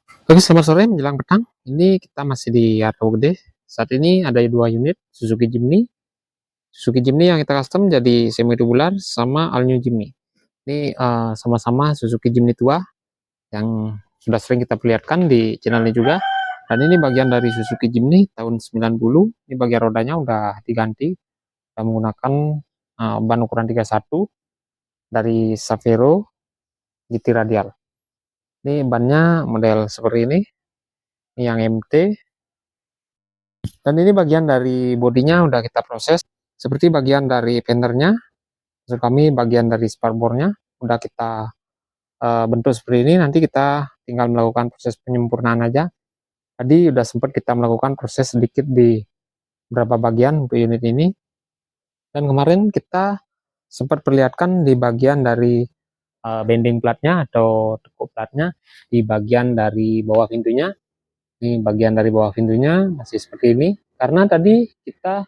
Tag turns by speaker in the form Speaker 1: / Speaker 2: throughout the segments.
Speaker 1: Oke, selamat sore menjelang petang. Ini kita masih di Artau Gede. Saat ini ada dua unit Suzuki Jimny. Suzuki Jimny yang kita custom jadi semi tubular sama All New Jimny. Ini sama-sama Suzuki Jimny tua yang sudah sering kita perlihatkan di channel ini juga. Dan ini bagian dari Suzuki Jimny tahun 90. Ini bagian rodanya udah diganti. Kita menggunakan ban ukuran 31 dari Savero GT Radial. Ini bannya model seperti ini. Ini yang MT. Dan ini bagian dari bodinya udah kita proses, seperti bagian dari fendernya, maksud kami bagian dari sparkboardnya udah kita bentuk seperti ini. Nanti kita tinggal melakukan proses penyempurnaan aja. Tadi udah sempat kita melakukan proses sedikit di beberapa bagian untuk unit ini. Dan kemarin kita sempat perlihatkan di bagian dari bending platnya atau tekuk platnya di bagian dari bawah pintunya. Ini bagian dari bawah pintunya masih seperti ini. Karena tadi kita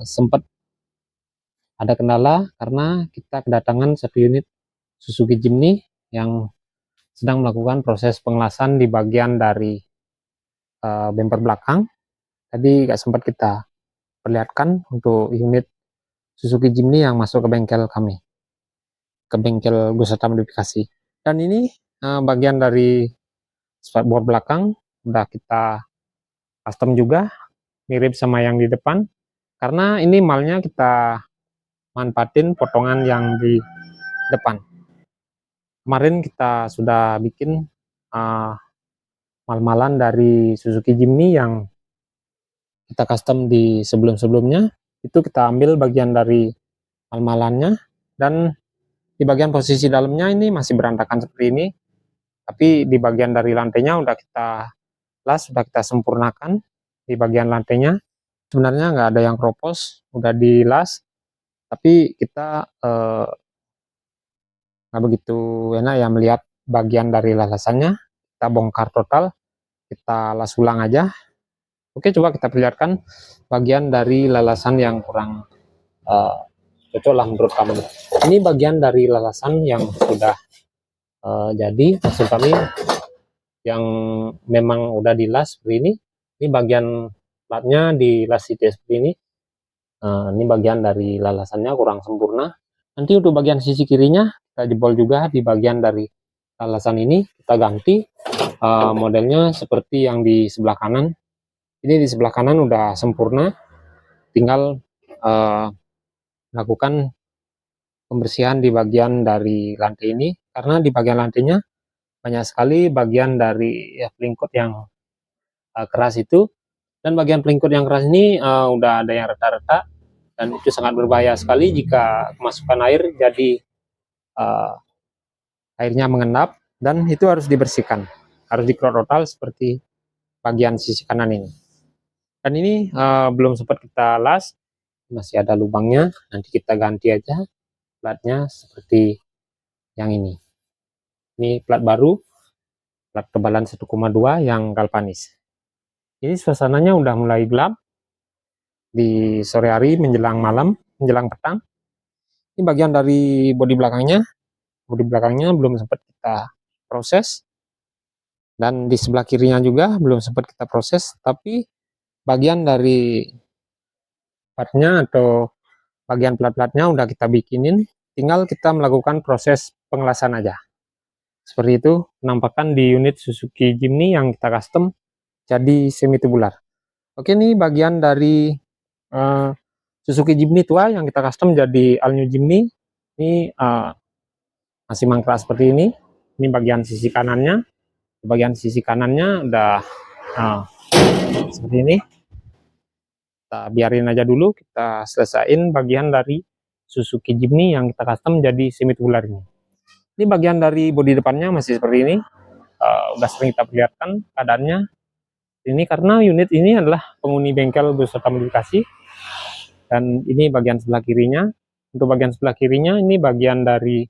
Speaker 1: sempat ada kendala karena kita kedatangan satu unit Suzuki Jimny yang sedang melakukan proses pengelasan di bagian dari bumper belakang. Tadi gak sempat kita perlihatkan untuk unit Suzuki Jimny yang masuk ke bengkel kami, ke bengkel Gusata Modifikasi. Dan ini bagian dari spakbor belakang udah kita custom juga, mirip sama yang di depan. Karena ini malnya kita manfaatin potongan yang di depan. Kemarin kita sudah bikin mal-malan dari Suzuki Jimny yang kita custom di sebelum-sebelumnya. Itu kita ambil bagian dari mal-malannya, dan di bagian posisi dalamnya ini masih berantakan seperti ini. Tapi di bagian dari lantainya udah kita las, udah kita sempurnakan di bagian lantainya. Sebenarnya nggak ada yang kropos, udah dilas. Tapi kita nggak begitu enak ya melihat bagian dari lasasannya. Kita bongkar total, kita las ulang aja. Oke, coba kita perlihatkan bagian dari lalasan yang kurang cocok lah menurut kami. Ini bagian dari lalasan yang sudah jadi, maksud kami yang memang udah dilas seperti ini. Ini bagian platnya dilas seperti ini. Ini bagian dari lalasannya kurang sempurna. Nanti untuk bagian sisi kirinya kita jebol juga di bagian dari lalasan ini, kita ganti modelnya seperti yang di sebelah kanan. Ini di sebelah kanan udah sempurna, tinggal lakukan pembersihan di bagian dari lantai ini, karena di bagian lantainya banyak sekali bagian dari pelingkut yang keras itu. Dan bagian pelingkut yang keras ini udah ada yang retak-retak, dan itu sangat berbahaya sekali jika kemasukan air, jadi airnya mengendap, dan itu harus dibersihkan, harus dikerok total seperti bagian sisi kanan ini. Dan ini belum sempat kita las, masih ada lubangnya, nanti kita ganti aja platnya seperti yang ini. Ini plat baru, plat kebalan 1,2 yang galvanis. Ini suasananya udah mulai gelap di sore hari menjelang malam, menjelang petang. Ini bagian dari bodi belakangnya. Bodi belakangnya belum sempat kita proses, dan di sebelah kirinya juga belum sempat kita proses. Tapi bagian dari platnya atau bagian plat-platnya udah kita bikinin, tinggal kita melakukan proses pengelasan aja. Seperti itu penampakan di unit Suzuki Jimny yang kita custom jadi semi tubular. Oke, ini bagian dari Suzuki Jimny tua yang kita custom jadi All New Jimny. Ini masih mangkrak seperti ini. Ini bagian sisi kanannya. Bagian sisi kanannya udah seperti ini. Kita biarin aja dulu, kita selesaiin bagian dari Suzuki Jimny yang kita custom jadi semi tubular ini. Ini bagian dari bodi depannya masih seperti ini. Udah sering kita perlihatkan keadaannya ini, karena unit ini adalah penghuni bengkel Gusata Modifikasi. Dan ini bagian sebelah kirinya. Untuk bagian sebelah kirinya ini bagian dari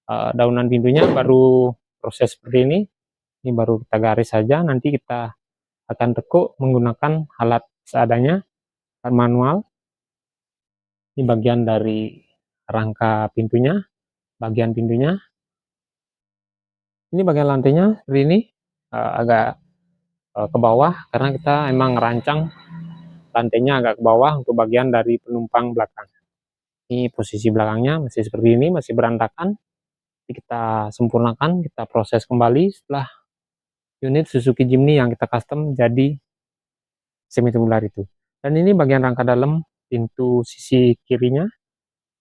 Speaker 1: daunan pintunya baru proses seperti ini. Ini baru kita garis saja, nanti kita akan tekuk menggunakan alat seadanya, alat manual. Ini bagian dari rangka pintunya, bagian pintunya. Ini bagian lantainya seperti ini. agak ke bawah karena kita emang ngerancang lantainya agak ke bawah untuk bagian dari penumpang belakang. Ini posisi belakangnya masih seperti ini, masih berantakan. Jadi kita sempurnakan, kita proses kembali setelah unit Suzuki Jimny yang kita custom jadi semi tubular itu. Dan ini bagian rangka dalam pintu sisi kirinya,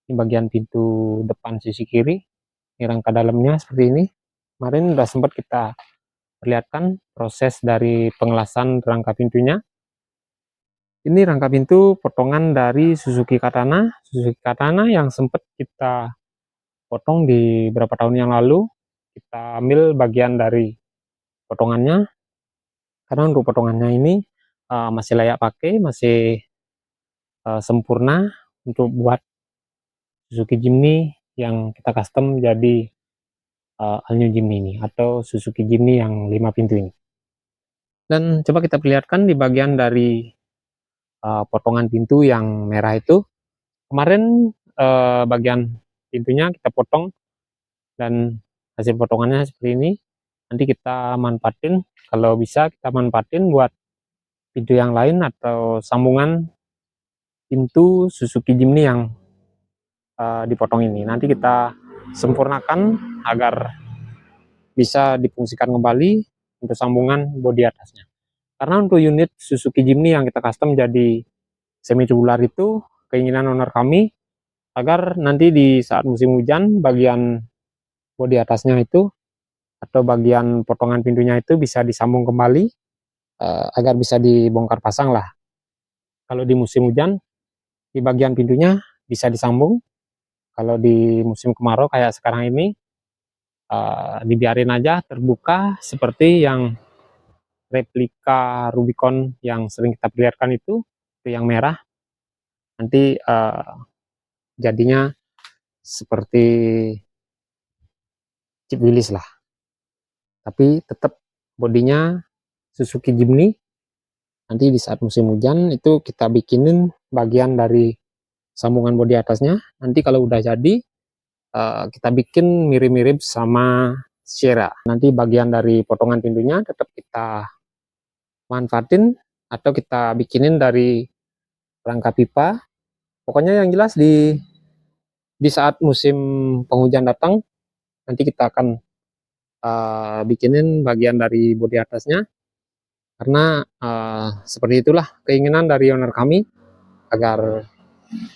Speaker 1: ini bagian pintu depan sisi kiri, ini rangka dalamnya seperti ini. Kemarin udah sempat kita perlihatkan proses dari pengelasan rangka pintunya. Ini rangka pintu potongan dari Suzuki Katana yang sempat kita potong di beberapa tahun yang lalu. Kita ambil bagian dari potongannya, karena untuk potongannya ini masih layak pakai, masih sempurna untuk buat Suzuki Jimny yang kita custom jadi All New Jimny ini, atau Suzuki Jimny yang 5 pintu ini. Dan coba kita perlihatkan di bagian dari potongan pintu yang merah itu. Kemarin bagian pintunya kita potong dan hasil potongannya seperti ini. Nanti kita manfaatin, kalau bisa kita manfaatin buat pintu yang lain atau sambungan pintu Suzuki Jimny yang dipotong ini. Nanti kita sempurnakan agar bisa difungsikan kembali untuk sambungan bodi atasnya. Karena untuk unit Suzuki Jimny yang kita custom jadi semi tubular itu, keinginan owner kami agar nanti di saat musim hujan bagian bodi atasnya itu atau bagian potongan pintunya itu bisa disambung kembali agar bisa dibongkar pasang lah. Kalau di musim hujan di bagian pintunya bisa disambung, kalau di musim kemarau kayak sekarang ini dibiarin aja terbuka seperti yang replika Rubicon yang sering kita perlihatkan itu yang merah. Nanti jadinya seperti chip Willys lah, tapi tetap bodinya Suzuki Jimny. Nanti di saat musim hujan itu kita bikinin bagian dari sambungan bodi atasnya. Nanti kalau udah jadi kita bikin mirip-mirip sama Sierra. Nanti bagian dari potongan pintunya tetap kita manfaatin atau kita bikinin dari rangka pipa. Pokoknya yang jelas di saat musim penghujan datang nanti kita akan bikinin bagian dari bodi atasnya, karena seperti itulah keinginan dari owner kami agar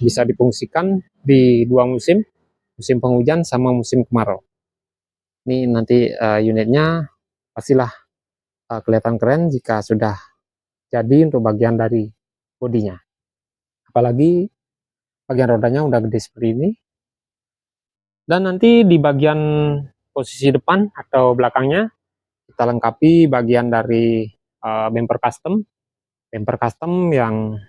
Speaker 1: bisa difungsikan di dua musim, musim penghujan sama musim kemarau. Ini nanti unitnya pastilah kelihatan keren jika sudah jadi untuk bagian dari bodinya. Apalagi bagian rodanya udah gede seperti ini. Dan nanti di bagian posisi depan atau belakangnya kita lengkapi bagian dari bumper custom yang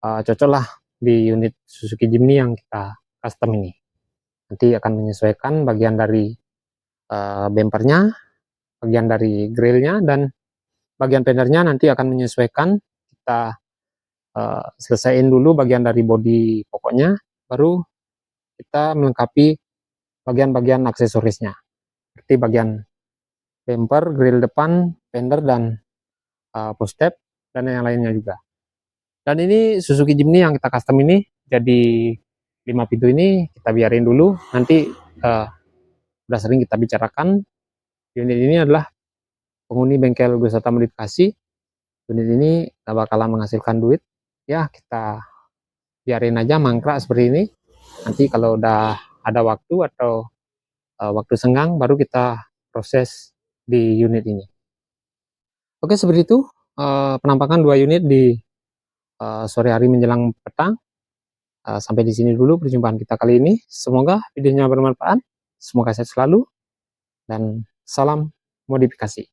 Speaker 1: cocok lah di unit Suzuki Jimny yang kita custom ini. Nanti akan menyesuaikan bagian dari bumpernya, bagian dari grillnya, dan bagian fendernya nanti akan menyesuaikan. Kita selesaiin dulu bagian dari bodi pokoknya, baru kita melengkapi bagian-bagian aksesorisnya seperti bagian bumper, grill depan, fender, dan footstep, dan yang lainnya juga. Dan ini Suzuki Jimny yang kita custom ini jadi 5 pintu ini kita biarin dulu. Nanti udah sering kita bicarakan, unit ini adalah penghuni bengkel wisata modifikasi. Unit ini gak bakalan menghasilkan duit ya, kita biarin aja mangkrak seperti ini. Nanti kalau udah ada waktu atau waktu senggang baru kita proses di unit ini. Oke, seperti itu penampakan dua unit di sore hari menjelang petang. Sampai di sini dulu perjumpaan kita kali ini. Semoga videonya bermanfaat, semoga sehat selalu, dan salam modifikasi.